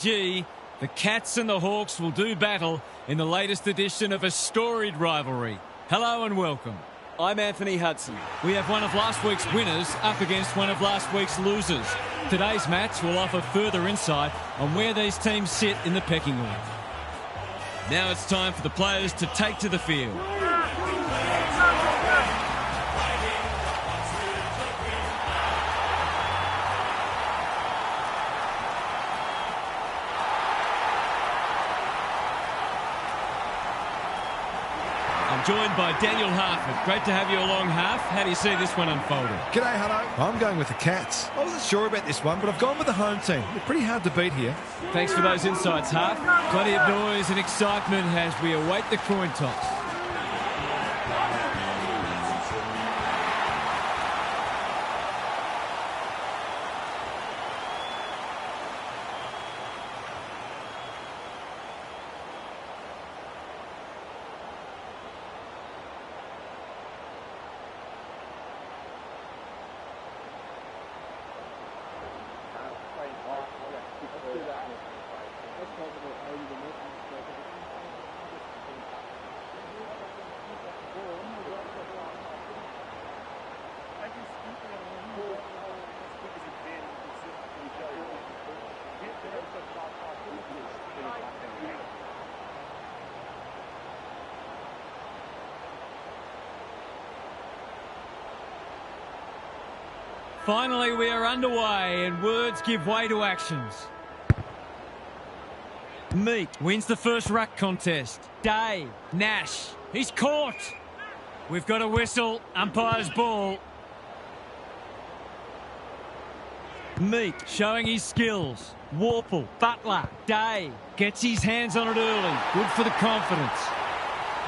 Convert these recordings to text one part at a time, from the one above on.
Gee, the Cats and the Hawks will do battle in the latest edition of a storied rivalry. Hello and welcome. I'm Anthony Hudson. We have one of last week's winners up against one of last week's losers. Today's match will offer further insight on where these teams sit in the pecking order. Now it's time for the players to take to the field. I'm joined by Daniel Harford. Great to have you along, Harf. How do you see this one unfolding? G'day, Hutto. I'm going with the Cats. I wasn't sure about this one, but I've gone with the home team. They're pretty hard to beat here. Thanks for those insights, Harf. Plenty of noise and excitement as we await the coin toss. Finally, we are underway and words give way to actions. Meek wins the first ruck contest. Day, Nash, he's caught. We've got a whistle, umpire's ball. Meek showing his skills. Warple, Butler, Day gets his hands on it early. Good for the confidence.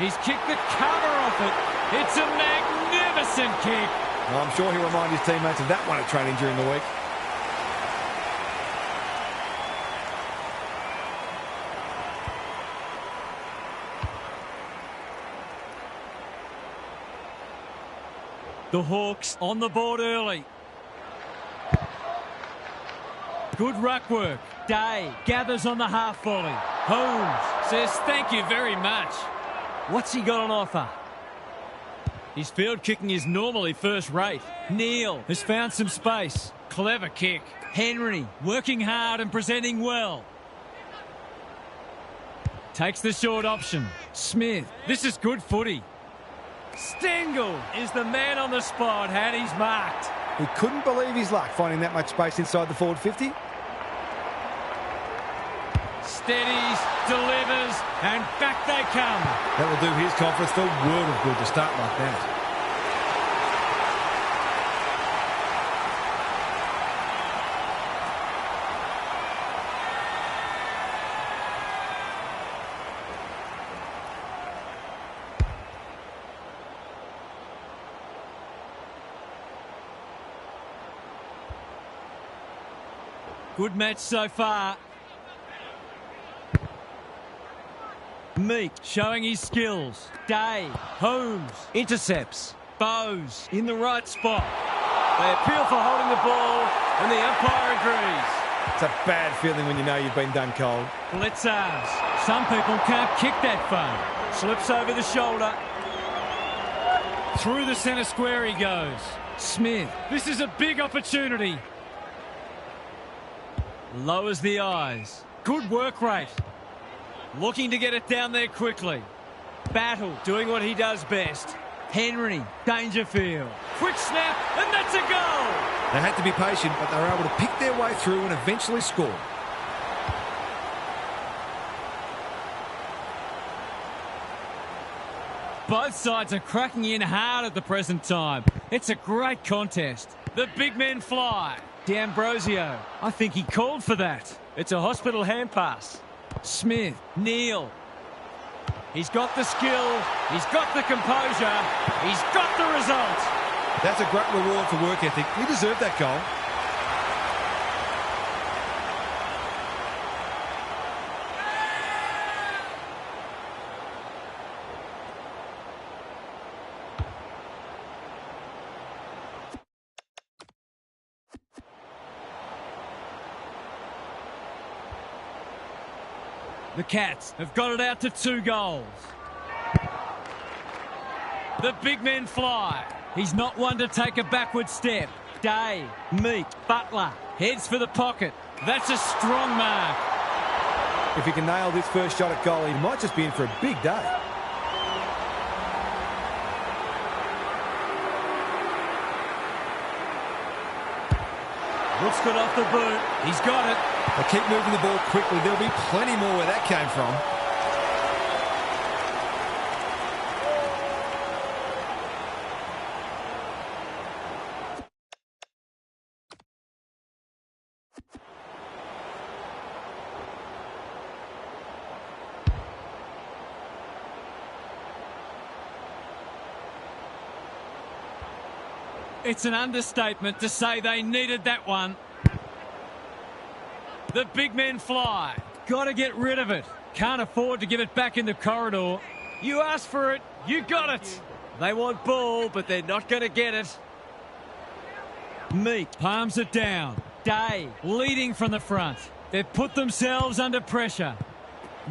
He's kicked the cover off it. It's a magnificent kick. Well, I'm sure he'll remind his teammates of that one at training during the week. The Hawks on the board early. Good ruck work. Day gathers on the half volley. Holmes says thank you very much. What's he got on offer? His field kicking is normally first rate. Neal has found some space. Clever kick. Henry working hard and presenting well. Takes the short option. Smith. This is good footy. Stengel is the man on the spot and he's marked. He couldn't believe his luck finding that much space inside the forward 50. Steadies, delivers, and back they come. That will do his confidence the world of good to start like that. Good match so far. Meek showing his skills. Day, Holmes, intercepts. Bowes in the right spot. They appeal for holding the ball and the umpire agrees. It's a bad feeling when you know you've been done cold. Blitzers. Some people can't kick that far. Slips over the shoulder. Through the centre square he goes. Smith. This is a big opportunity. Lowers the eyes. Good work rate. Looking to get it down there quickly. Battle doing what he does best. Henry, Dangerfield. Quick snap, and that's a goal! They had to be patient, but they were able to pick their way through and eventually score. Both sides are cracking in hard at the present time. It's a great contest. The big men fly. D'Ambrosio, I think he called for that. It's a hospital hand pass. Smith, Neal. He's got the skill, he's got the composure, he's got the result. That's a great reward for work ethic. He deserved that goal. The Cats have got it out to 2 goals. The big men fly. He's not one to take a backward step. Day, Meek, Butler, heads for the pocket. That's a strong mark. If he can nail this first shot at goal, he might just be in for a big day. Looks good off the boot. He's got it. They keep moving the ball quickly. There'll be plenty more where that came from. It's an understatement to say they needed that one. The big men fly. Got to get rid of it. Can't afford to give it back in the corridor. You asked for it, you got it. They want ball, but they're not going to get it. Meek palms it down. Day leading from the front. They've put themselves under pressure.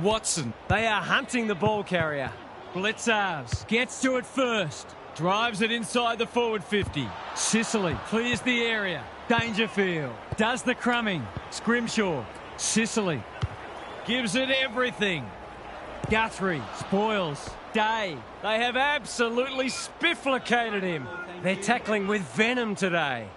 Watson, they are hunting the ball carrier. Blitzars gets to it first. Drives it inside the forward 50. Sicily clears the area. Dangerfield does the crumbing. Scrimshaw. Sicily gives it everything. Guthrie spoils. Day. They have absolutely spifflicated him. They're tackling with venom today.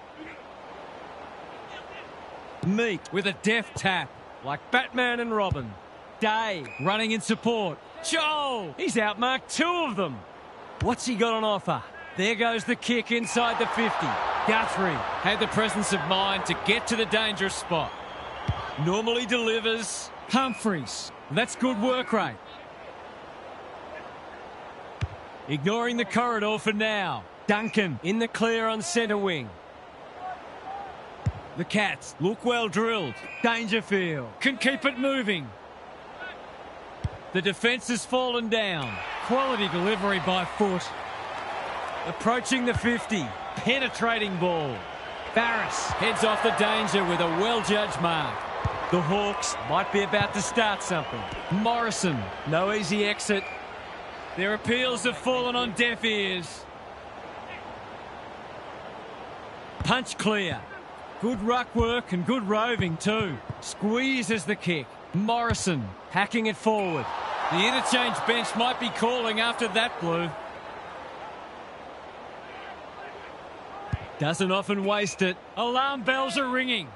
Meek with a deft tap like Batman and Robin. Day running in support. Joel! He's outmarked 2 of them. What's he got on offer? There goes the kick inside the 50. Guthrie had the presence of mind to get to the dangerous spot. Normally delivers. Humphreys. That's good work rate. Ignoring the corridor for now. Duncan in the clear on centre wing. The Cats look well drilled. Dangerfield can keep it moving. The defence has fallen down. Quality delivery by foot. Approaching the 50. Penetrating ball. Barris heads off the danger with a well-judged mark. The Hawks might be about to start something. Morrison, no easy exit. Their appeals have fallen on deaf ears. Punch clear. Good ruck work and good roving too. Squeezes the kick. Morrison hacking it forward. The interchange bench might be calling after that blue. Doesn't often waste it. Alarm bells are ringing.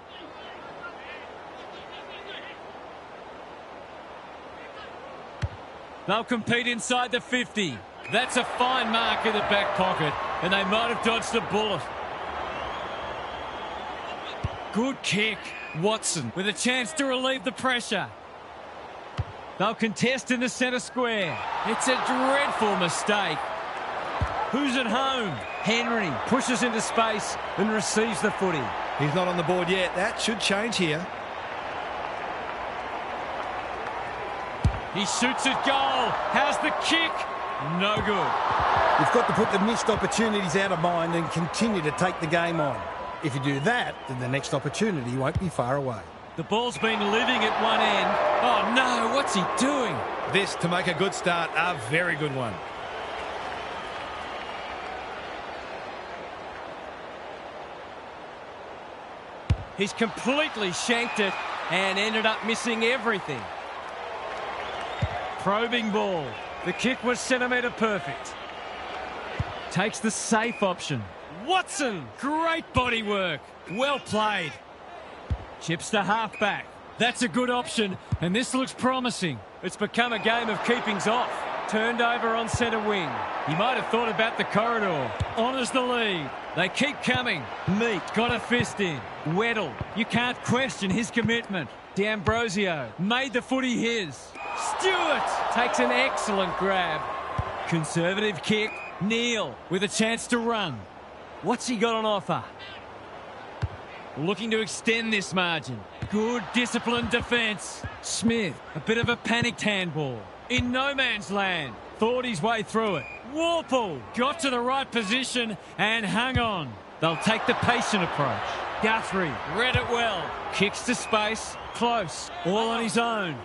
They'll compete inside the 50. That's a fine mark in the back pocket, and they might have dodged a bullet. Good kick. Watson with a chance to relieve the pressure. They'll contest in the centre square. It's a dreadful mistake. Who's at home? Henry pushes into space and receives the footy. He's not on the board yet. That should change here. He shoots at goal. How's the kick? No good. You've got to put the missed opportunities out of mind and continue to take the game on. If you do that, then the next opportunity won't be far away. The ball's been living at one end. Oh no, what's he doing? This, to make a good start, a very good one. He's completely shanked it and ended up missing everything. Probing ball. The kick was centimetre perfect. Takes the safe option. Watson, great body work. Well played. Chips to half-back. That's a good option, and this looks promising. It's become a game of keepings off. Turned over on centre wing. He might have thought about the corridor. Honours the lead. They keep coming. Meek got a fist in. Weddle, you can't question his commitment. D'Ambrosio made the footy his. Stewart takes an excellent grab. Conservative kick. Neal with a chance to run. What's he got on offer? Looking to extend this margin. Good disciplined defence. Smith, a bit of a panicked handball. In no man's land. Thought his way through it. Warple got to the right position and hung on. They'll take the patient approach. Guthrie read it well. Kicks to space. Close. All on his own.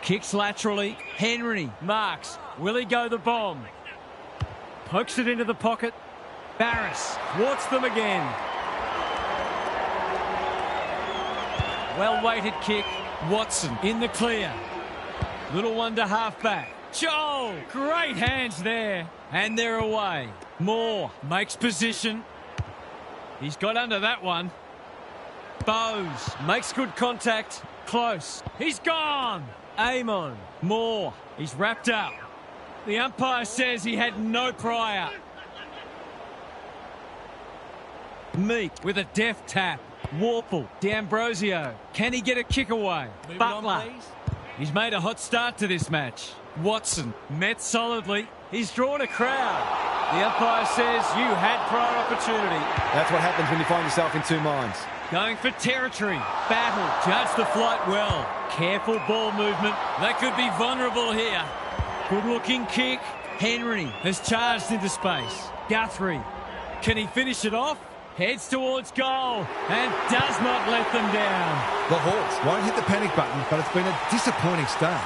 Kicks laterally. Henry marks. Will he go the bomb? Pokes it into the pocket. Barris thwarts them again. Well-weighted kick. Watson in the clear. Little one to half-back. Joel, great hands there. And they're away. Moore makes position. He's got under that one. Bowes makes good contact. Close. He's gone. Amon. Moore. He's wrapped up. The umpire says he had no prior. Meek with a deft tap. Warple. D'Ambrosio. Can he get a kick away? Butler. He's made a hot start to this match. Watson met solidly. He's drawn a crowd. The umpire says you had prior opportunity. That's what happens when you find yourself in two minds. Going for territory. Battle. Judge the flight well. Careful ball movement. They could be vulnerable here. Good-looking kick. Henry has charged into space. Guthrie. Can he finish it off? Heads towards goal and does not let them down. The Hawks won't hit the panic button, but it's been a disappointing start.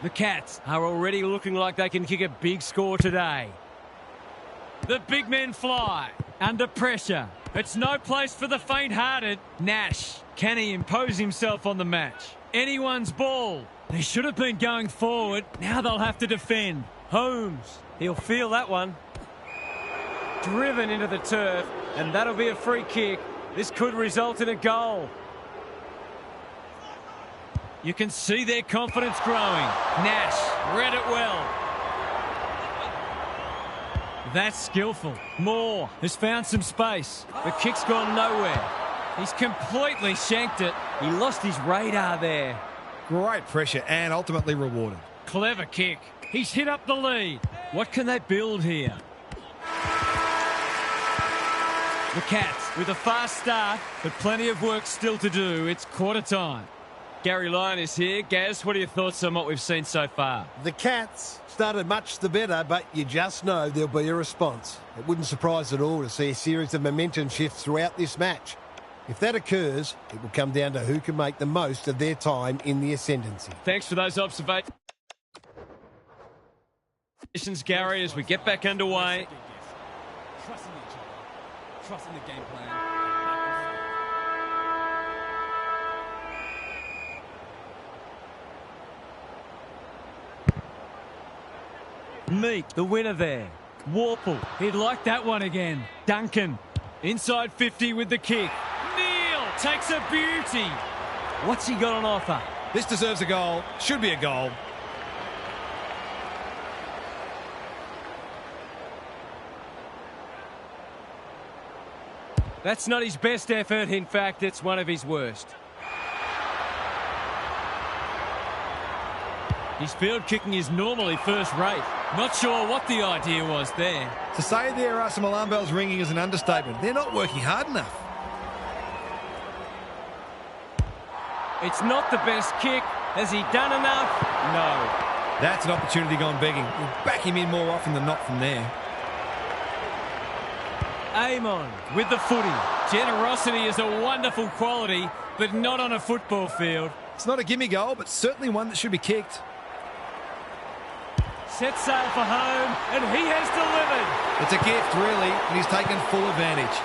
The Cats are already looking like they can kick a big score today. The big men fly. Under pressure. It's no place for the faint-hearted. Nash. Can he impose himself on the match? Anyone's ball. They should have been going forward. Now they'll have to defend. Holmes. He'll feel that one. Driven into the turf. And that'll be a free kick. This could result in a goal. You can see their confidence growing. Nash read it well. That's skillful. Moore has found some space. The kick's gone nowhere. He's completely shanked it. He lost his radar there. Great pressure and ultimately rewarded. Clever kick. He's hit up the lead. What can they build here? The Cats with a fast start, but plenty of work still to do. It's quarter time. Gary Lyon is here. Gaz, what are your thoughts on what we've seen so far? The Cats started much the better, but you just know there'll be a response. It wouldn't surprise at all to see a series of momentum shifts throughout this match. If that occurs, it will come down to who can make the most of their time in the ascendancy. Thanks for those observations, Gary, as we get back underway. Trusting each other. Trusting the game plan. Meek, the winner there. Warple, he'd like that one again. Duncan, inside 50 with the kick. Neal takes a beauty. What's he got on offer? This deserves a goal. Should be a goal. That's not his best effort. In fact, it's one of his worst. His field kicking is normally first rate. Not sure what the idea was there. To say there are some alarm bells ringing is an understatement. They're not working hard enough. It's not the best kick. Has he done enough? No. That's an opportunity gone begging. We'll back him in more often than not from there. Amon with the footy. Generosity is a wonderful quality, but not on a football field. It's not a gimme goal, but certainly one that should be kicked. Set sail for home, and he has delivered. It's a gift, really, and he's taken full advantage.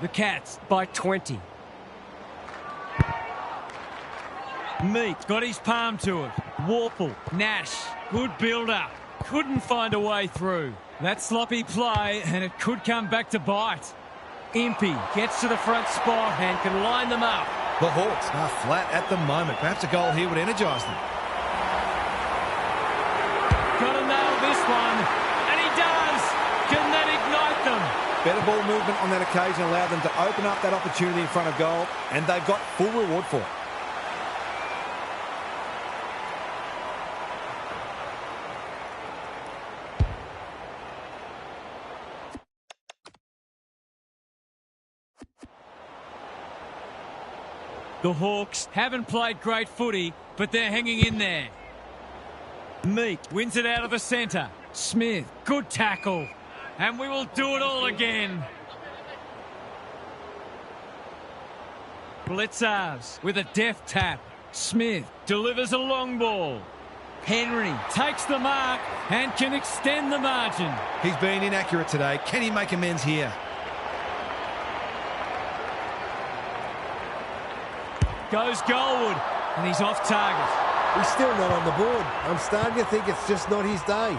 The Cats by 20. Meek got his palm to it. Warple, Nash, good build-up. Couldn't find a way through. That sloppy play, and it could come back to bite. Impey gets to the front spot and can line them up. The Hawks are flat at the moment. Perhaps a goal here would energise them. Got to nail this one, and he does. Can that ignite them? Better ball movement on that occasion allowed them to open up that opportunity in front of goal, and they've got full reward for it. The Hawks haven't played great footy, but they're hanging in there. Meek wins it out of the centre. Smith, good tackle. And we will do it all again. Blitzars with a deft tap. Smith delivers a long ball. Henry takes the mark and can extend the margin. He's been inaccurate today. Can he make amends here? Goes Goldwood, and he's off target. He's still not on the board. I'm starting to think it's just not his day.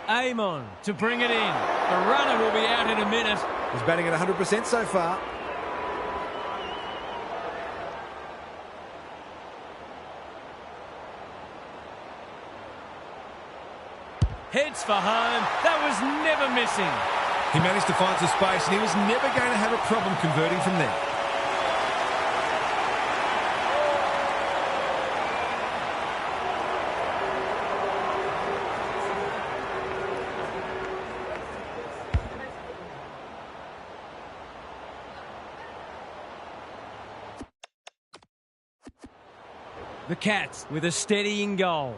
Amon to bring it in. The runner will be out in a minute. He's batting at 100% so far. Heads for home. That was never missing. He managed to find some space, and he was never going to have a problem converting from there. The Cats with a steadying goal.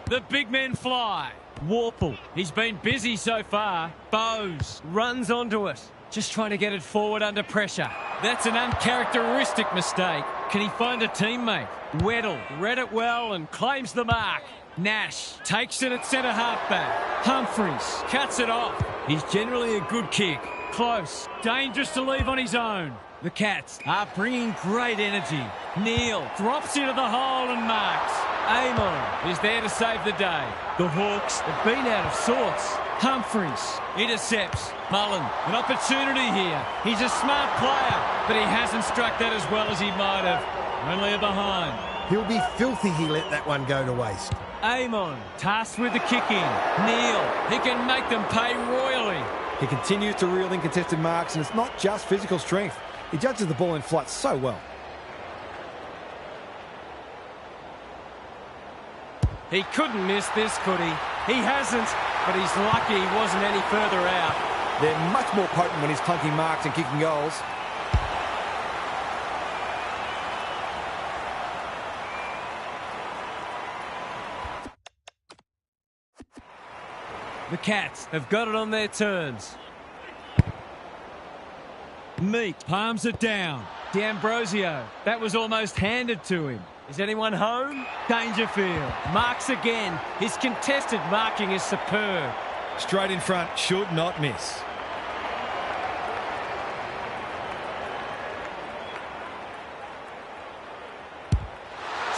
The big men fly. Warple, he's been busy so far. Bowes runs onto it. Just trying to get it forward under pressure. That's an uncharacteristic mistake. Can he find a teammate? Weddle read it well and claims the mark. Nash takes it at centre halfback. Humphries cuts it off. He's generally a good kick. Close. Dangerous to leave on his own. The Cats are bringing great energy. Neal drops into the hole and marks. Amon is there to save the day. The Hawks have been out of sorts. Humphries intercepts. Mullen, an opportunity here. He's a smart player, but he hasn't struck that as well as he might have. Only a behind. He'll be filthy he let that one go to waste. Amon tasked with the kick in. Neal, he can make them pay royally. He continues to reel in contested marks, and it's not just physical strength. He judges the ball in flight so well. He couldn't miss this, could he? He hasn't, but he's lucky he wasn't any further out. They're much more potent when he's clunking marks and kicking goals. The Cats have got it on their terms. Meek palms it down. D'Ambrosio, that was almost handed to him. Is anyone home? Dangerfield marks again. His contested marking is superb. Straight in front, should not miss.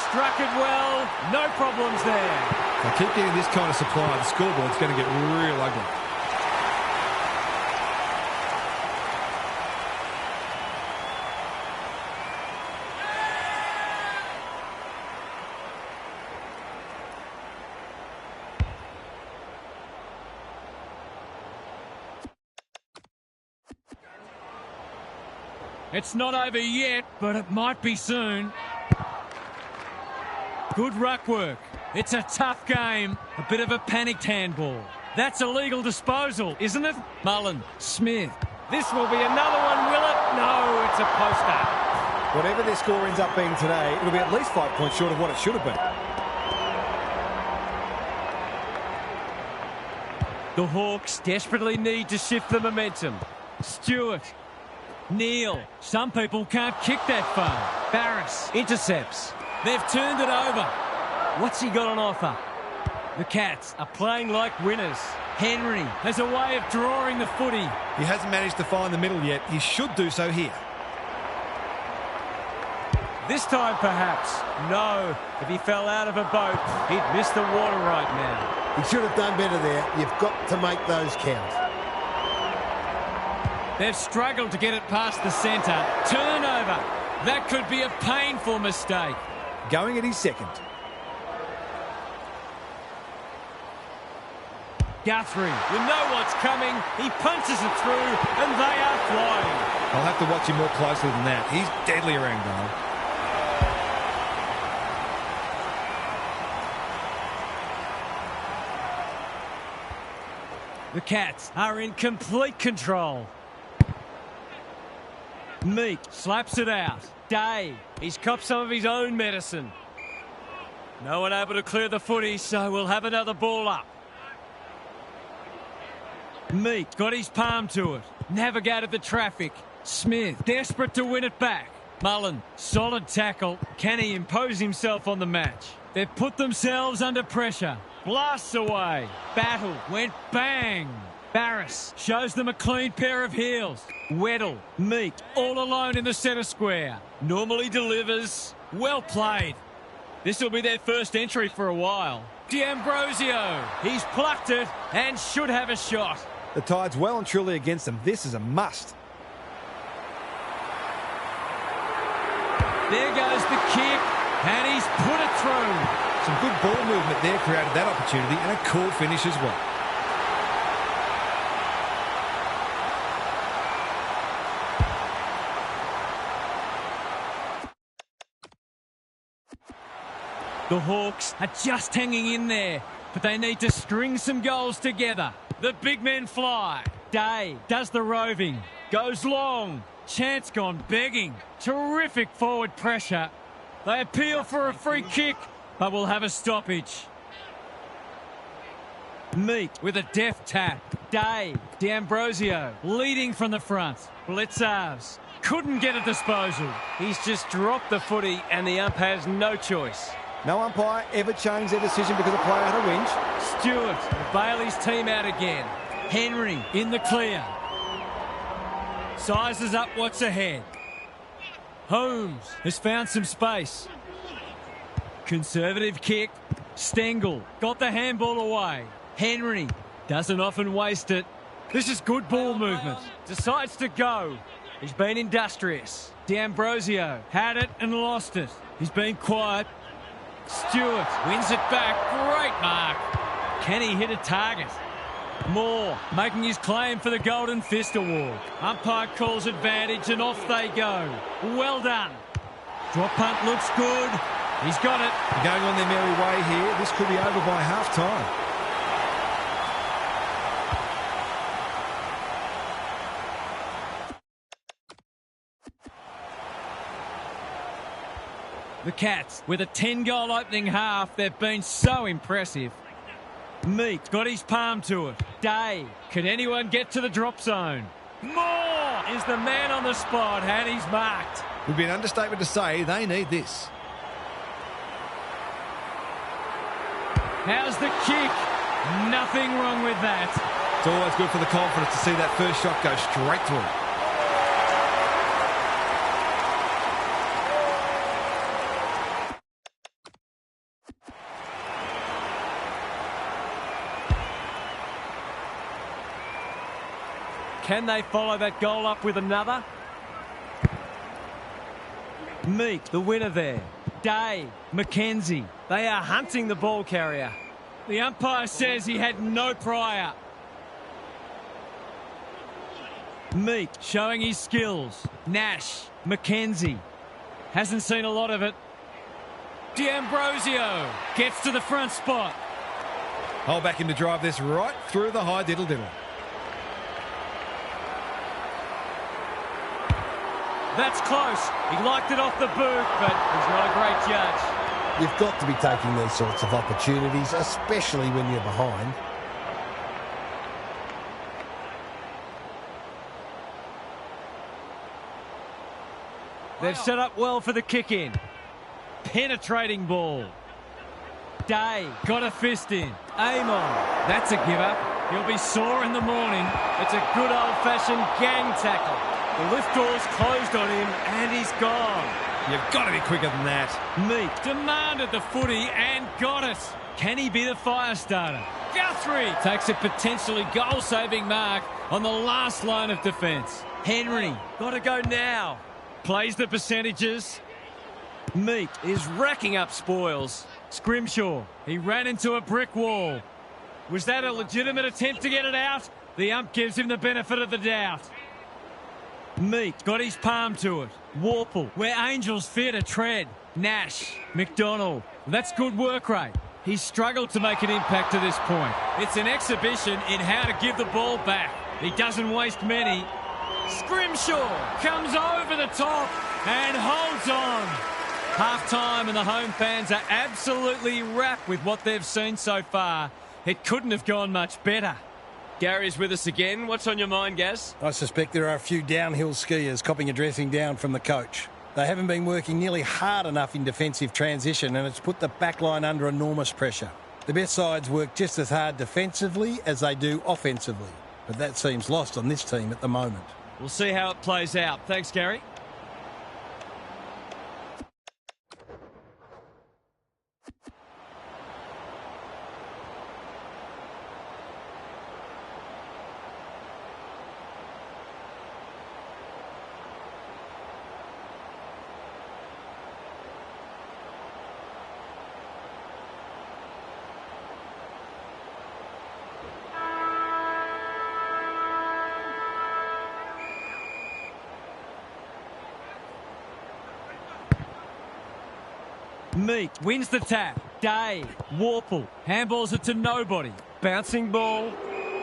Struck it well, no problems there. If they keep getting this kind of supply, the scoreboard's going to get real ugly. It's not over yet, but it might be soon. Good ruck work. It's a tough game. A bit of a panicked handball. That's a legal disposal, isn't it? Mullen, Smith. This will be another one, will it? No, it's a poster. Whatever their score ends up being today, it'll be at least 5 points short of what it should have been. The Hawks desperately need to shift the momentum. Stewart. Neal. Some people can't kick that far. Barris intercepts. They've turned it over. What's he got on offer? The Cats are playing like winners. Henry has a way of drawing the footy. He hasn't managed to find the middle yet. He should do so here. This time, perhaps. No. If he fell out of a boat, he'd miss the water right now. He should have done better there. You've got to make those count. They've struggled to get it past the centre. Turnover. That could be a painful mistake. Going at his second. Guthrie, you know what's coming. He punches it through, and they are flying. I'll have to watch him more closely than that. He's deadly around goal. The Cats are in complete control. Meek slaps it out. Day, he's copped some of his own medicine. No one able to clear the footy, so we'll have another ball up. Meek got his palm to it. Navigated the traffic. Smith, desperate to win it back. Mullen, solid tackle. Can he impose himself on the match? They've put themselves under pressure. Blasts away. Battle went bang. Barris shows them a clean pair of heels. Weddle, Meek, all alone in the centre square. Normally delivers. Well played. This will be their first entry for a while. D'Ambrosio, he's plucked it and should have a shot. The Tide's well and truly against them. This is a must. There goes the kick, and he's put it through. Some good ball movement there created that opportunity, and a cool finish as well. The Hawks are just hanging in there, but they need to string some goals together. The big men fly. Day does the roving. Goes long. Chance gone begging. Terrific forward pressure. They appeal for a free kick, but will have a stoppage. Meek with a deft tap. Day, D'Ambrosio leading from the front. Blitzarves couldn't get a disposal. He's just dropped the footy and the ump has no choice. No umpire ever changed their decision because a player had a whinge. Stewart, Bailey's team out again. Henry in the clear. Sizes up what's ahead. Holmes has found some space. Conservative kick. Stengel got the handball away. Henry doesn't often waste it. This is good ball movement. Decides to go. He's been industrious. D'Ambrosio had it and lost it. He's been quiet. Stewart wins it back. Great mark. Can he hit a target? Moore making his claim for the Golden Fist Award. Umpire calls advantage and off they go. Well done. Drop punt looks good. He's got it. Going on their merry way here. This could be over by half-time. The Cats, with a 10-goal opening half, they've been so impressive. Meek got his palm to it. Day, can anyone get to the drop zone? Moore is the man on the spot, and he's marked. It would be an understatement to say they need this. How's the kick? Nothing wrong with that. It's always good for the confidence to see that first shot go straight through. Can they follow that goal up with another? Meek, the winner there. Day, McKenzie. They are hunting the ball carrier. The umpire says he had no prior. Meek showing his skills. Nash, McKenzie. Hasn't seen a lot of it. D'Ambrosio gets to the front spot. Hold back him to drive this right through the high diddle-diddle. That's close. He liked it off the boot, but he's not a great judge. You've got to be taking these sorts of opportunities, especially when you're behind. They've set up well for the kick-in. Penetrating ball. Day got a fist in. Amon, that's a give-up. He'll be sore in the morning. It's a good old-fashioned gang tackle. The lift door's closed on him, and he's gone. You've got to be quicker than that. Meek demanded the footy and got it. Can he be the fire starter? Guthrie takes a potentially goal-saving mark on the last line of defence. Henry, got to go now. Plays the percentages. Meek is racking up spoils. Scrimshaw, he ran into a brick wall. Was that a legitimate attempt to get it out? The ump gives him the benefit of the doubt. Meek got his palm to it. Warple, where Angels fear to tread. Nash, McDonald. That's good work rate. He's struggled to make an impact to this point. It's an exhibition in how to give the ball back. He doesn't waste many. Scrimshaw comes over the top and holds on. Half-time and the home fans are absolutely wrapped with what they've seen so far. It couldn't have gone much better. Gary's with us again. What's on your mind, Gaz? I suspect there are a few downhill skiers copping a dressing down from the coach. They haven't been working nearly hard enough in defensive transition, and it's put the backline under enormous pressure. The best sides work just as hard defensively as they do offensively, but that seems lost on this team at the moment. We'll see how it plays out. Thanks, Gary. Meek wins the tap. Day. Warple. Handballs it to nobody. Bouncing ball.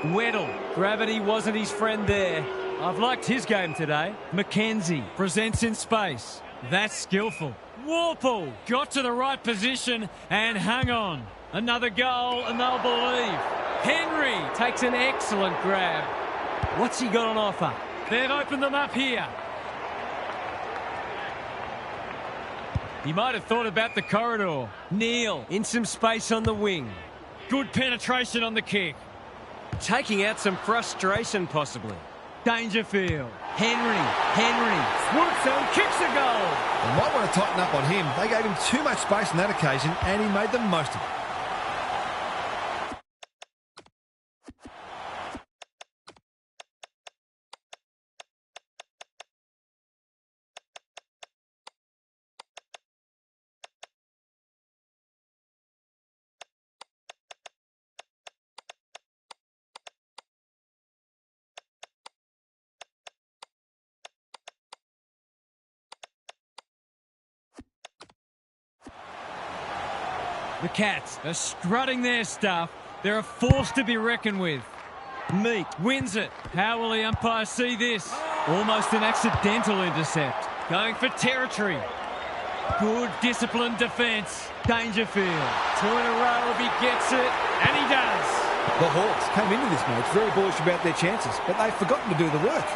Weddle. Gravity wasn't his friend there. I've liked his game today. McKenzie presents in space. That's skillful. Warple got to the right position and hung on. Another goal and they'll believe. Henry takes an excellent grab. What's he got on offer? They've opened them up here. He might have thought about the corridor. Neal in some space on the wing. Good penetration on the kick. Taking out some frustration possibly. Dangerfield. Henry. Swoops and kicks a goal. They might want to tighten up on him. They gave him too much space on that occasion and he made the most of it. The Cats are strutting their stuff. They're a force to be reckoned with. Meek wins it. How will the umpire see this? Almost an accidental intercept. Going for territory. Good disciplined defence. Dangerfield. 2 in a row if he gets it. And he does. The Hawks came into this match very bullish about their chances, but they've forgotten to do the work.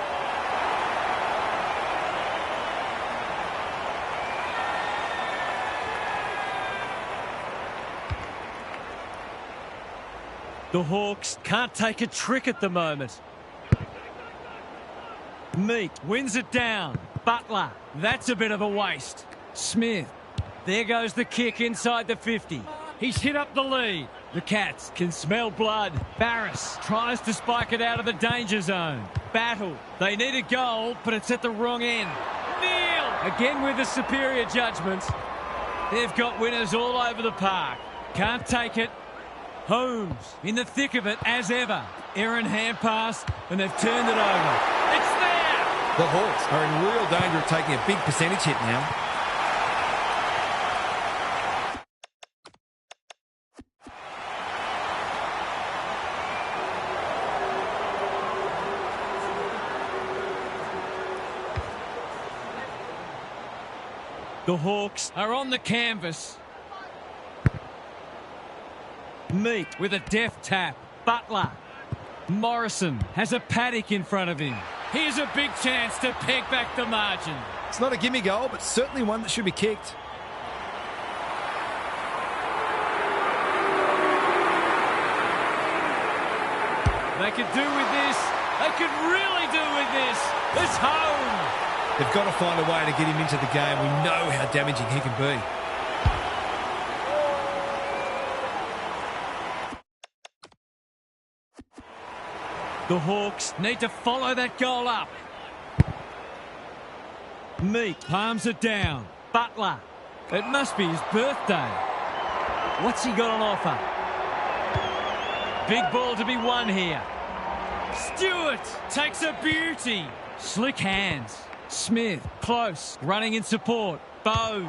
The Hawks can't take a trick at the moment. Meek wins it down. Butler. That's a bit of a waste. Smith. There goes the kick inside the 50. He's hit up the lead. The Cats can smell blood. Barris tries to spike it out of the danger zone. Battle. They need a goal, but it's at the wrong end. Neal. Again with the superior judgment. They've got winners all over the park. Can't take it. Holmes in the thick of it as ever. Errant hand pass and they've turned it over. It's there! The Hawks are in real danger of taking a big percentage hit now. The Hawks are on the canvas. Meek with a deft tap. Butler. Morrison has a paddock in front of him. Here's a big chance to peg back the margin. It's not a gimme goal, but certainly one that should be kicked. They could do with this. They could really do with this. It's home. They've got to find a way to get him into the game. We know how damaging he can be. The Hawks need to follow that goal up. Meek palms it down. Butler. It must be his birthday. What's he got on offer? Big ball to be won here. Stewart takes a beauty. Slick hands. Smith close. Running in support. Bowes.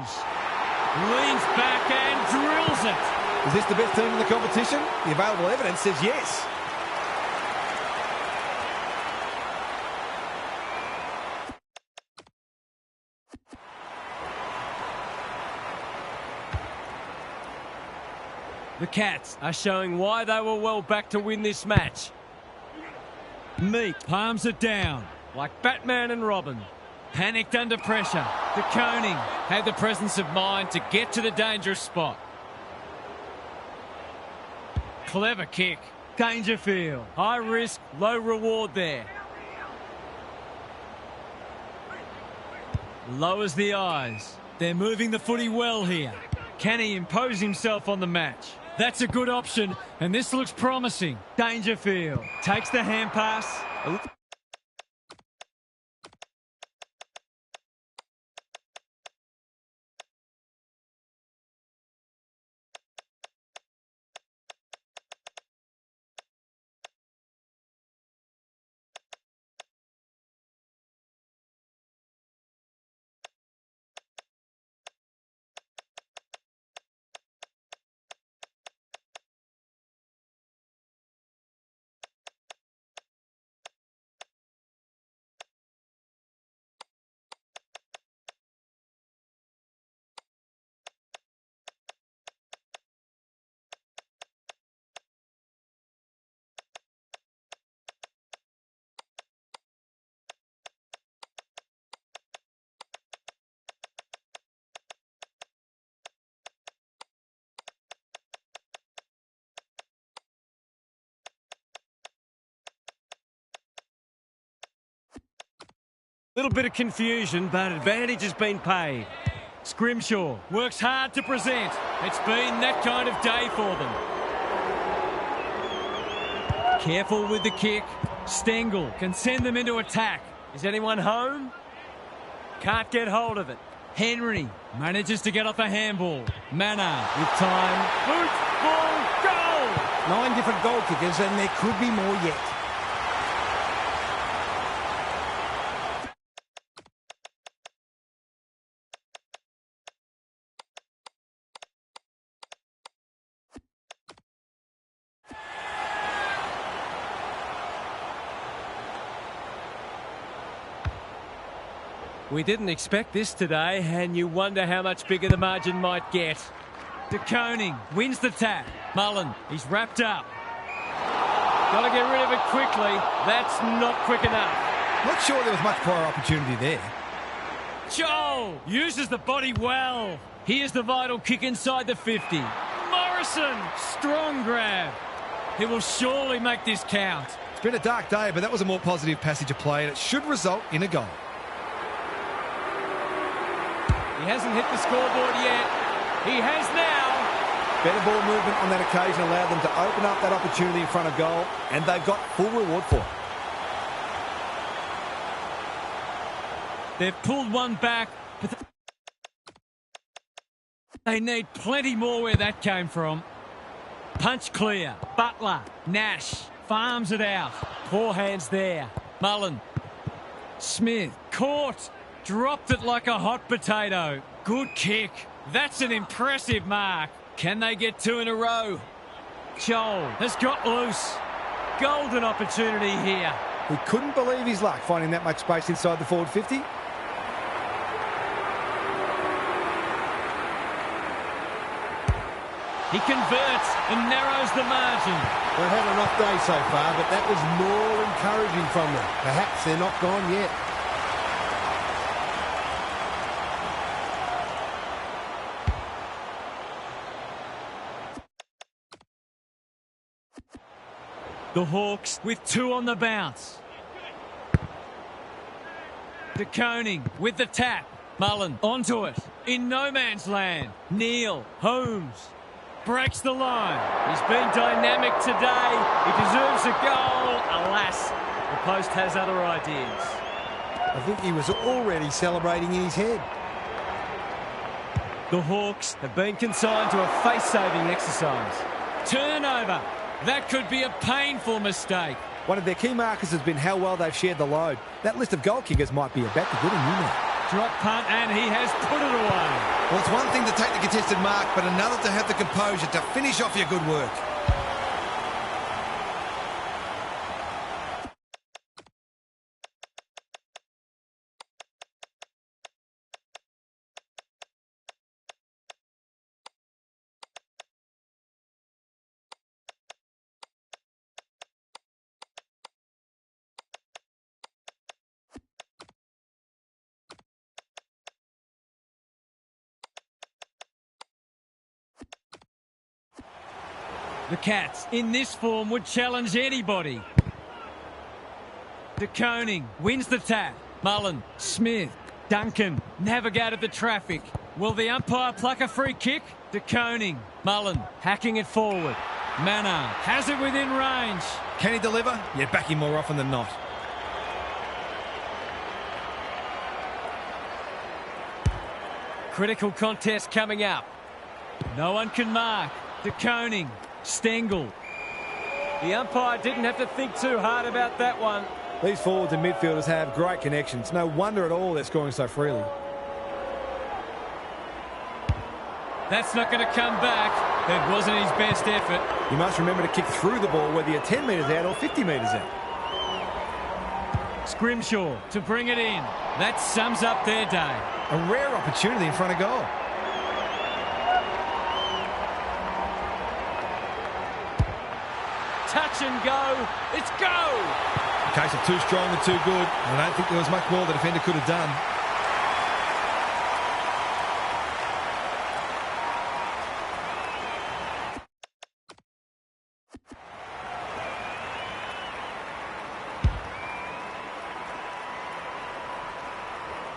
Leans back and drills it. Is this the best team in the competition? The available evidence says yes. The Cats are showing why they were well back to win this match. Meek palms it down like Batman and Robin. Panicked under pressure. De Koning had the presence of mind to get to the dangerous spot. Clever kick. Dangerfield. High risk, low reward there. Lowers the eyes. They're moving the footy well here. Can he impose himself on the match? That's a good option, and this looks promising. Dangerfield takes the hand pass. Little bit of confusion, but advantage has been paid. Scrimshaw works hard to present. It's been that kind of day for them. Careful with the kick. Stengel can send them into attack. Is anyone home? Can't get hold of it. Henry manages to get off a handball. Manor with time. Boot, ball, goal! 9 different goal kickers, and there could be more yet. We didn't expect this today, and you wonder how much bigger the margin might get. De Koning wins the tap. Mullen, he's wrapped up. Got to get rid of it quickly. That's not quick enough. Not sure there was much prior opportunity there. Joel uses the body well. Here's the vital kick inside the 50. Morrison, strong grab. He will surely make this count. It's been a dark day, but that was a more positive passage of play, and it should result in a goal. He hasn't hit the scoreboard yet. He has now. Better ball movement on that occasion allowed them to open up that opportunity in front of goal, and they've got full reward for it. They've pulled one back, but they need plenty more where that came from. Punch clear. Butler. Nash farms it out. Poor hands there. Mullen. Smith. Caught. Dropped it like a hot potato. Good kick. That's an impressive mark. Can they get 2 in a row? Joel has got loose. Golden opportunity here. He couldn't believe his luck finding that much space inside the forward 50. He converts and narrows the margin. They've had an off day so far, but that was more encouraging from them. Perhaps they're not gone yet. The Hawks with 2 on the bounce. De Koning with the tap. Mullen onto it. In no man's land. Neal. Holmes. Breaks the line. He's been dynamic today. He deserves a goal. Alas, the post has other ideas. I think he was already celebrating in his head. The Hawks have been consigned to a face-saving exercise. Turnover. That could be a painful mistake. One of their key markers has been how well they've shared the load. That list of goal kickers might be about to get a new man. Drop punt, and he has put it away. Well, it's one thing to take the contested mark, but another to have the composure to finish off your good work. The Cats, in this form, would challenge anybody. De Koning wins the tap. Mullen, Smith, Duncan navigated the traffic. Will the umpire pluck a free kick? De Koning, Mullen hacking it forward. Mannar has it within range. Can he deliver? Yeah, back him more often than not. Critical contest coming up. No one can mark. De Koning, Stengel. The umpire didn't have to think too hard about that one. These forwards and midfielders have great connections. No wonder at all they're scoring so freely. That's not going to come back. It wasn't his best effort. You must remember to kick through the ball whether you're 10 metres out or 50 metres out. Scrimshaw to bring it in. That sums up their day. A rare opportunity in front of goal. Touch and go. It's go. A case of too strong and too good. I don't think there was much more the defender could have done.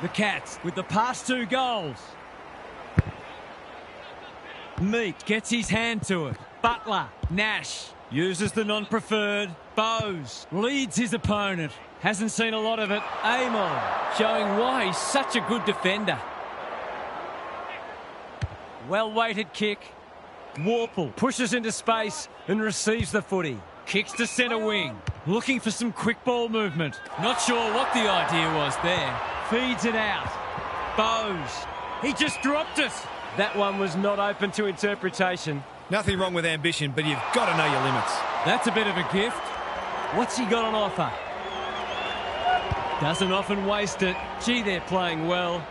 The Cats with the past 2 goals. Meat gets his hand to it. Butler, Nash uses the non-preferred. Bowes leads his opponent. Hasn't seen a lot of it. Amon showing why he's such a good defender. Well-weighted kick. Warple pushes into space and receives the footy. Kicks to centre wing. Looking for some quick ball movement. Not sure what the idea was there. Feeds it out. Bowes. He just dropped it. That one was not open to interpretation. Nothing wrong with ambition, but you've got to know your limits. That's a bit of a gift. What's he got on offer? Doesn't often waste it. Gee, they're playing well.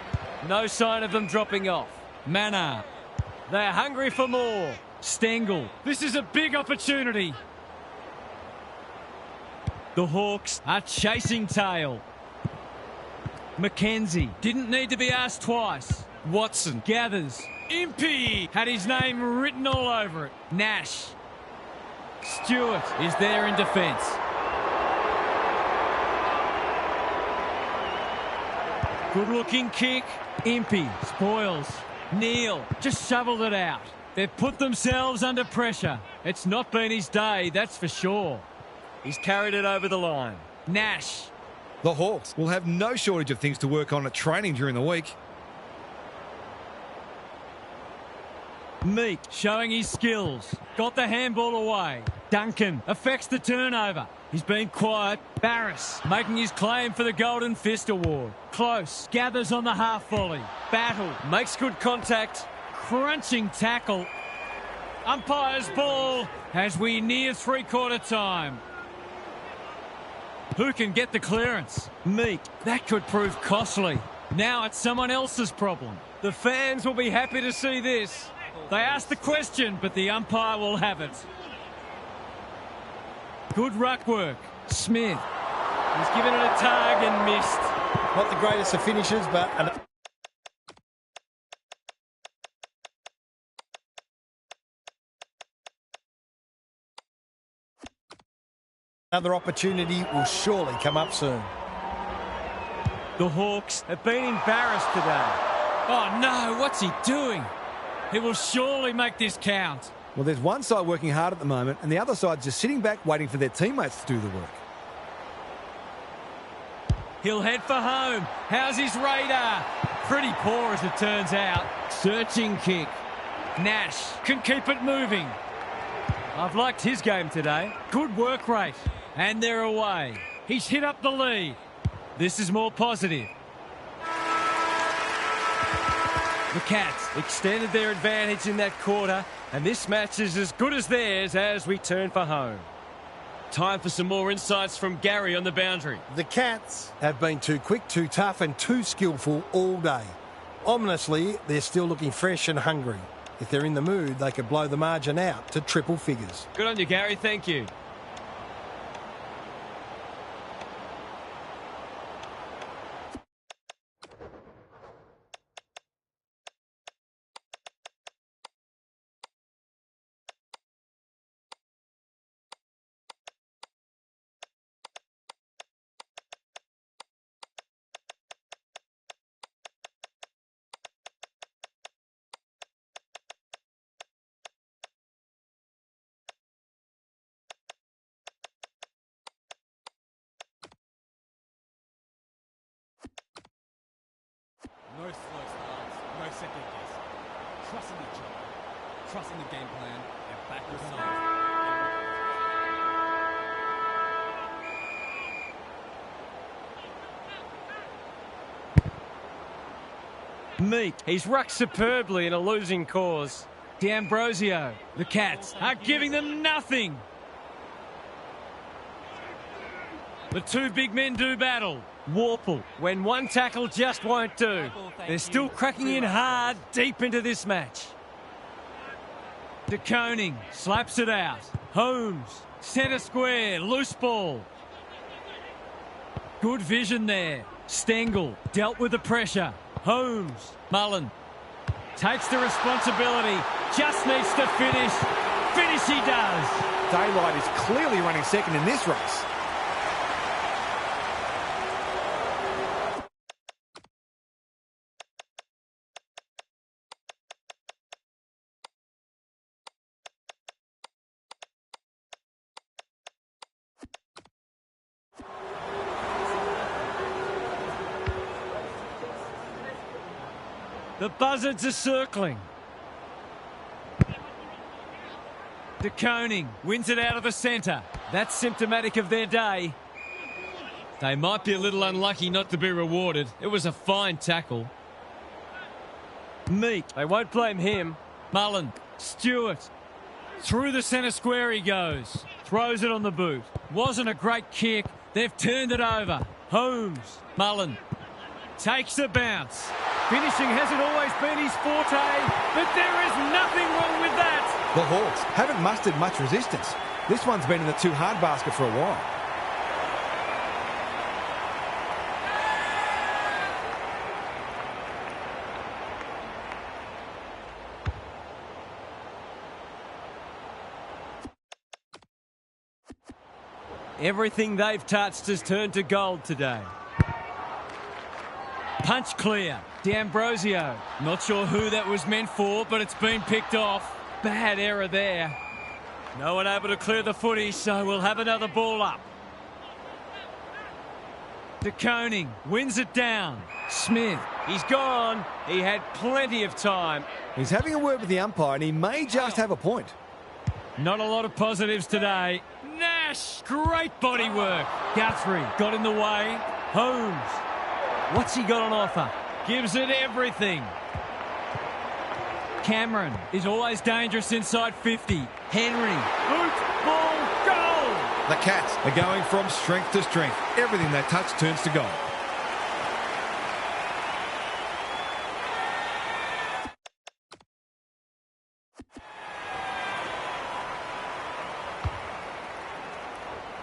No sign of them dropping off. Mannar. They're hungry for more. Stengel. This is a big opportunity. The Hawks are chasing tail. Mackenzie didn't need to be asked twice. Watson gathers. Impey had his name written all over it. Nash. Stewart is there in defence. Good looking kick. Impey spoils. Neal just shoveled it out. They've put themselves under pressure. It's not been his day, that's for sure. He's carried it over the line. Nash. The Hawks will have no shortage of things to work on at training during the week. Meek showing his skills. Got the handball away. Duncan affects the turnover. He's been quiet. Barris making his claim for the Golden Fist Award. Close. Gathers on the half volley. Battle. Makes good contact. Crunching tackle. Umpire's ball as we near three-quarter time. Who can get the clearance? Meek. That could prove costly. Now it's someone else's problem. The fans will be happy to see this. They asked the question, but the umpire will have it. Good ruck work. Smith. He's given it a tug and missed. Not the greatest of finishes, but... Another opportunity will surely come up soon. The Hawks have been embarrassed today. Oh no, what's he doing? He will surely make this count. Well, there's one side working hard at the moment, and the other side just sitting back waiting for their teammates to do the work. He'll head for home. How's his radar? Pretty poor as it turns out. Searching kick. Nash can keep it moving. I've liked his game today. Good work rate. And they're away. He's hit up the lead. This is more positive. The Cats extended their advantage in that quarter, and this match is as good as theirs as we turn for home. Time for some more insights from Gary on the boundary. The Cats have been too quick, too tough and too skillful all day. Ominously, they're still looking fresh and hungry. If they're in the mood, they could blow the margin out to triple figures. Good on you, Gary. Thank you. Trusting each other. Trusting the game plan. And back to side. Meek, he's rucked superbly in a losing cause. D'Ambrosio, the Cats are giving them nothing. The two big men do battle. Warple, when one tackle just won't do. They're still cracking in hard deep into this match. De Koning slaps it out. Holmes, centre square, loose ball. Good vision there. Stengel dealt with the pressure. Holmes, Mullen takes the responsibility, just needs to finish. Finish he does. Daylight is clearly running second in this race. The buzzards are circling. De Koning wins it out of the centre. That's symptomatic of their day. They might be a little unlucky not to be rewarded. It was a fine tackle. Meek, they won't blame him. Mullen, Stewart. Through the centre square he goes. Throws it on the boot. Wasn't a great kick. They've turned it over. Holmes, Mullen. Takes the bounce. Finishing hasn't always been his forte, but there is nothing wrong with that. The Hawks haven't mustered much resistance. This one's been in the too hard basket for a while. Everything they've touched has turned to gold today. Punch clear. D'Ambrosio. Not sure who that was meant for, but it's been picked off. Bad error there. No one able to clear the footy, so we'll have another ball up. De Koning wins it down. Smith, he's gone. He had plenty of time. He's having a word with the umpire, and he may just have a point. Not a lot of positives today. Nash, great body work. Guthrie got in the way. Holmes. What's he got on offer? Gives it everything. Cameron is always dangerous inside 50. Henry, boot, ball, goal! The Cats are going from strength to strength. Everything they touch turns to goal.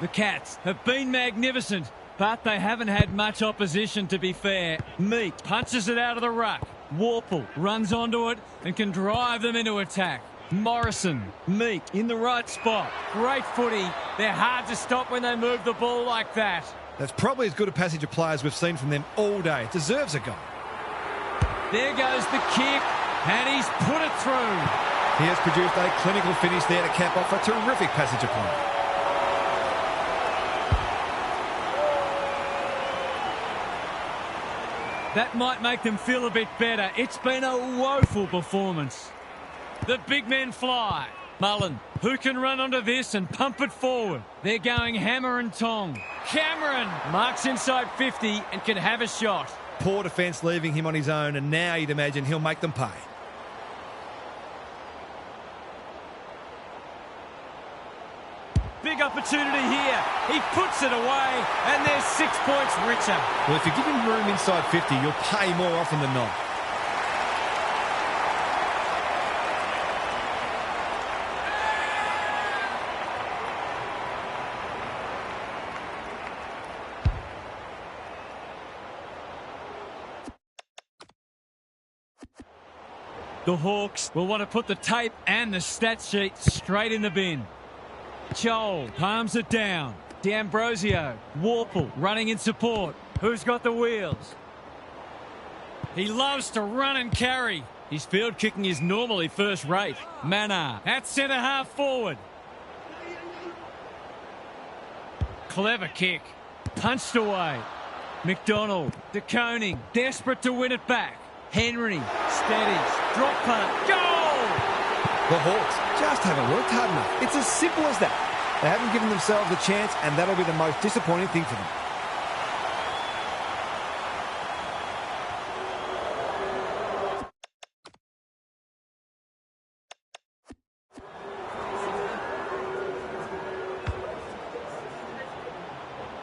The Cats have been magnificent, but they haven't had much opposition, to be fair. Meek punches it out of the ruck. Warple runs onto it and can drive them into attack. Morrison, Meek in the right spot. Great footy. They're hard to stop when they move the ball like that. That's probably as good a passage of players we've seen from them all day. It deserves a goal. There goes the kick, and he's put it through. He has produced a clinical finish there to cap off a terrific passage of play. That might make them feel a bit better. It's been a woeful performance. The big men fly. Mullen, who can run onto this and pump it forward? They're going hammer and tong. Cameron marks inside 50 and can have a shot. Poor defence leaving him on his own, and now you'd imagine he'll make them pay. Big opportunity here. He puts it away, and they're 6 points richer. Well, if you give him room inside 50, you'll pay more often than not. The Hawks will want to put the tape and the stat sheet straight in the bin. Joel palms it down. D'Ambrosio, Warple running in support. Who's got the wheels? He loves to run and carry. His field kicking is normally first rate. Mannar at centre half forward. Clever kick. Punched away. McDonald, De Koning, desperate to win it back. Henry steadies. Drop punt. Goal! The Hawks just haven't worked hard enough. It's as simple as that. They haven't given themselves a chance, and that'll be the most disappointing thing for them.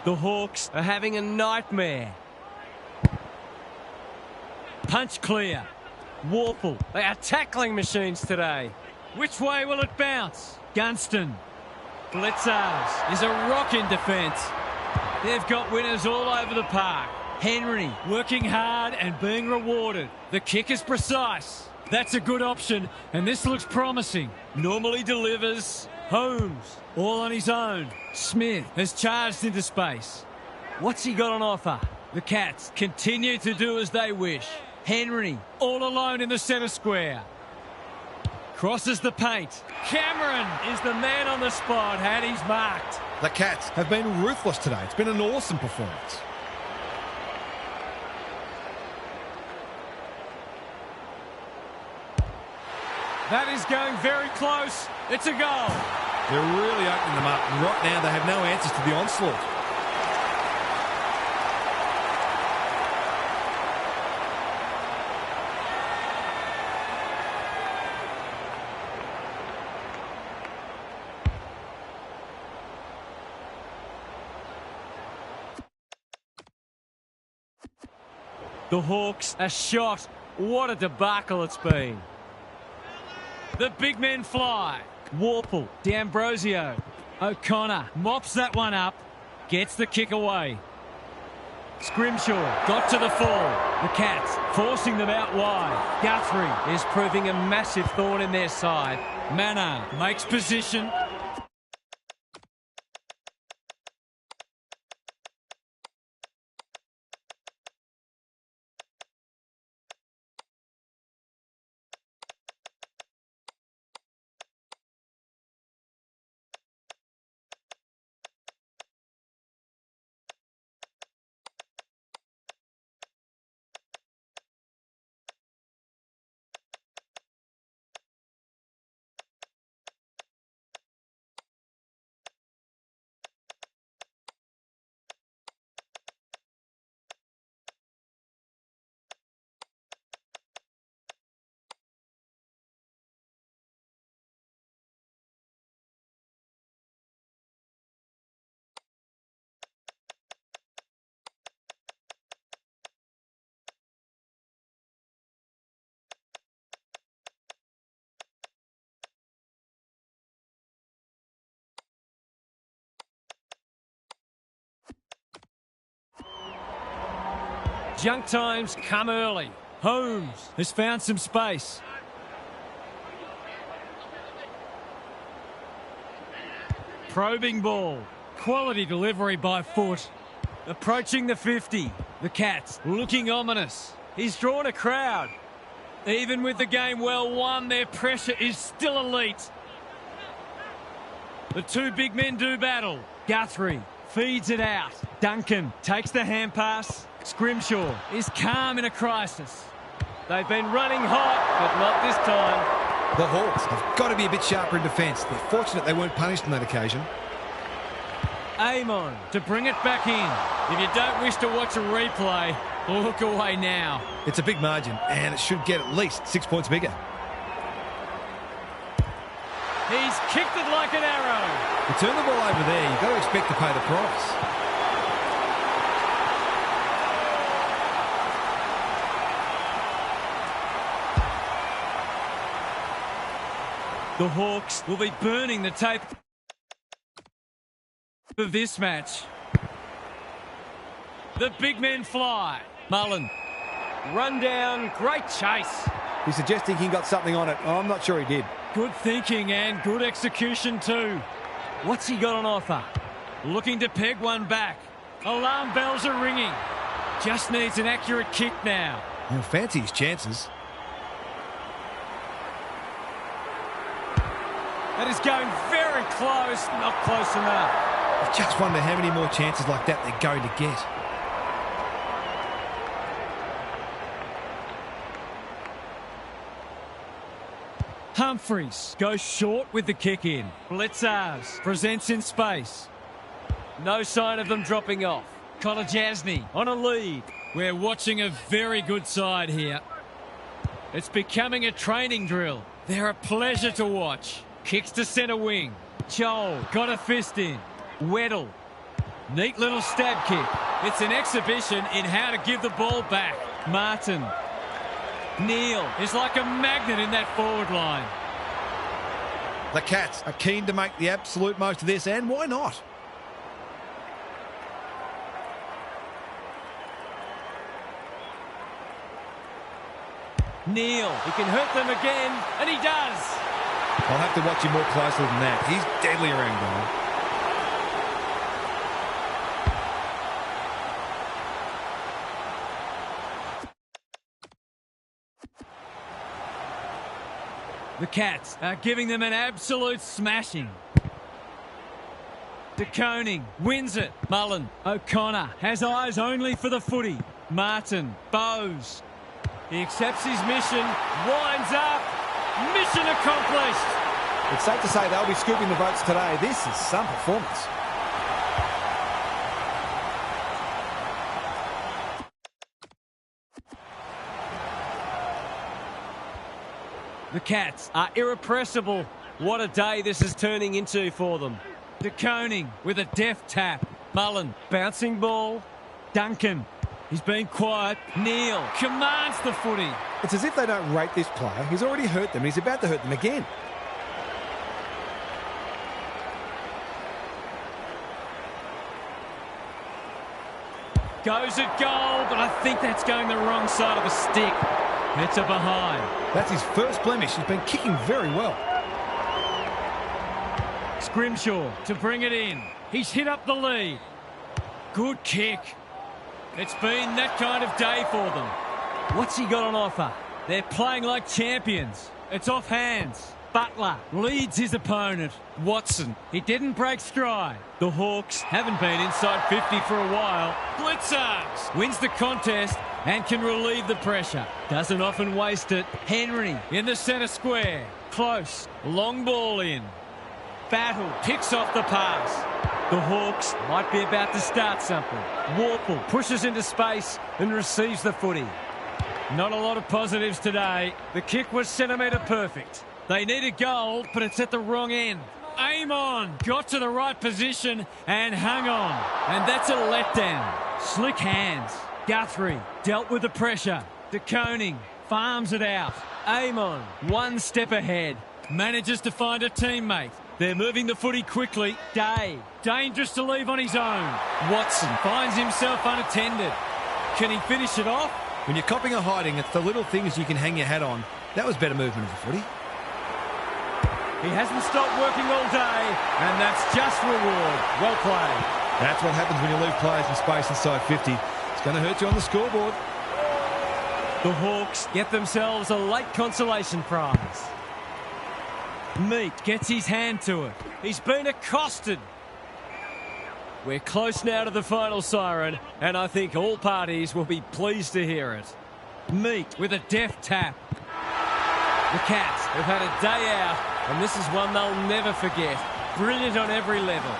The Hawks are having a nightmare. Punch clear. Warple. They are tackling machines today. Which way will it bounce? Gunston. Blitzers is a rock in defence. They've got winners all over the park. Henry working hard and being rewarded. The kick is precise. That's a good option, and this looks promising. Normally delivers. Holmes, all on his own. Smith has charged into space. What's he got on offer? The Cats continue to do as they wish. Henry, all alone in the centre square. Crosses the paint. Cameron is the man on the spot, and he's marked. The Cats have been ruthless today. It's been an awesome performance. That is going very close. It's a goal. They're really opening them up, and right now they have no answers to the onslaught. The Hawks are shot. What a debacle it's been. The big men fly. Warple, D'Ambrosio. O'Connor mops that one up. Gets the kick away. Scrimshaw got to the fall. The Cats forcing them out wide. Guthrie is proving a massive thorn in their side. Manor makes position. Junk times come early. Holmes has found some space. Probing ball. Quality delivery by foot. Approaching the 50. The Cats looking ominous. He's drawn a crowd. Even with the game well won, their pressure is still elite. The two big men do battle. Guthrie feeds it out. Duncan takes the hand pass. Scrimshaw is calm in a crisis. They've been running hot, but not this time. The Hawks have got to be a bit sharper in defence. They're fortunate they weren't punished on that occasion. Amon to bring it back in. If you don't wish to watch a replay, look away now. It's a big margin, and it should get at least 6 points bigger. He's kicked it like an arrow. You turn the ball over there, you've got to expect to pay the price. The Hawks will be burning the tape of this match. The big men fly. Mullen. Run down. Great chase. He's suggesting he got something on it. Oh, I'm not sure he did. Good thinking and good execution too. What's he got on offer? Looking to peg one back. Alarm bells are ringing. Just needs an accurate kick now. He'll fancy his chances. That is going very close. Not close enough. I just wonder how many more chances like that they're going to get. Humphries goes short with the kick in. Blitzars presents in space. No sign of them dropping off. Kolajasny on a lead. We're watching a very good side here. It's becoming a training drill. They're a pleasure to watch. Kicks to centre wing. Joel got a fist in. Weddle. Neat little stab kick. It's an exhibition in how to give the ball back. Martin. Neil is like a magnet in that forward line. The Cats are keen to make the absolute most of this, and why not? Neil, he can hurt them again, and he does. I'll have to watch him more closely than that. He's deadly around goal. The Cats are giving them an absolute smashing. De Koning wins it. Mullen. O'Connor has eyes only for the footy. Martin. Bowes. He accepts his mission. Winds up. Mission accomplished. It's safe to say they'll be scooping the votes today. This is some performance. The Cats are irrepressible. What a day this is turning into for them. De Koning with a deft tap. Mullen, bouncing ball. Duncan, he's been quiet. Neil commands the footy. It's as if they don't rate this player. He's already hurt them. He's about to hurt them again. Goes at goal, but I think that's going the wrong side of the stick. It's a behind. That's his first blemish. He's been kicking very well. Scrimshaw to bring it in. He's hit up the lead. Good kick. It's been that kind of day for them. What's he got on offer? They're playing like champions. It's off hands. Butler leads his opponent. Watson, he didn't break stride. The Hawks haven't been inside 50 for a while. Blitzars wins the contest and can relieve the pressure. Doesn't often waste it. Henry in the centre square. Close. Long ball in. Battle picks off the pass. The Hawks might be about to start something. Warple pushes into space and receives the footy. Not a lot of positives today. The kick was centimetre perfect. They need a goal, but it's at the wrong end. Aim on. Got to the right position and hung on. And that's a letdown. Slick hands. Guthrie dealt with the pressure. De Koning farms it out. Amon, one step ahead. Manages to find a teammate. They're moving the footy quickly. Day, dangerous to leave on his own. Watson finds himself unattended. Can he finish it off? When you're copping a hiding, it's the little things you can hang your hat on. That was better movement of the footy. He hasn't stopped working all day, and that's just reward. Well played. That's what happens when you leave players in space inside 50. It's going to hurt you on the scoreboard. The Hawks get themselves a late consolation prize. Meat gets his hand to it. He's been accosted. We're close now to the final siren, and I think all parties will be pleased to hear it. Meat with a deft tap. The Cats have had a day out, and this is one they'll never forget. Brilliant on every level.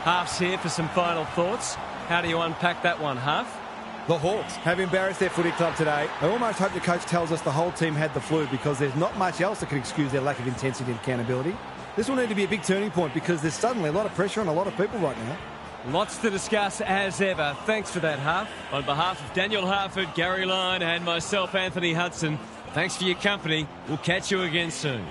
Half's here for some final thoughts. How do you unpack that one, Half? The Hawks have embarrassed their footy club today. I almost hope the coach tells us the whole team had the flu, because there's not much else that can excuse their lack of intensity and accountability. This will need to be a big turning point, because there's suddenly a lot of pressure on a lot of people right now. Lots to discuss as ever. Thanks for that, Half. On behalf of Daniel Harford, Gary Lyon and myself, Anthony Hudson, thanks for your company. We'll catch you again soon.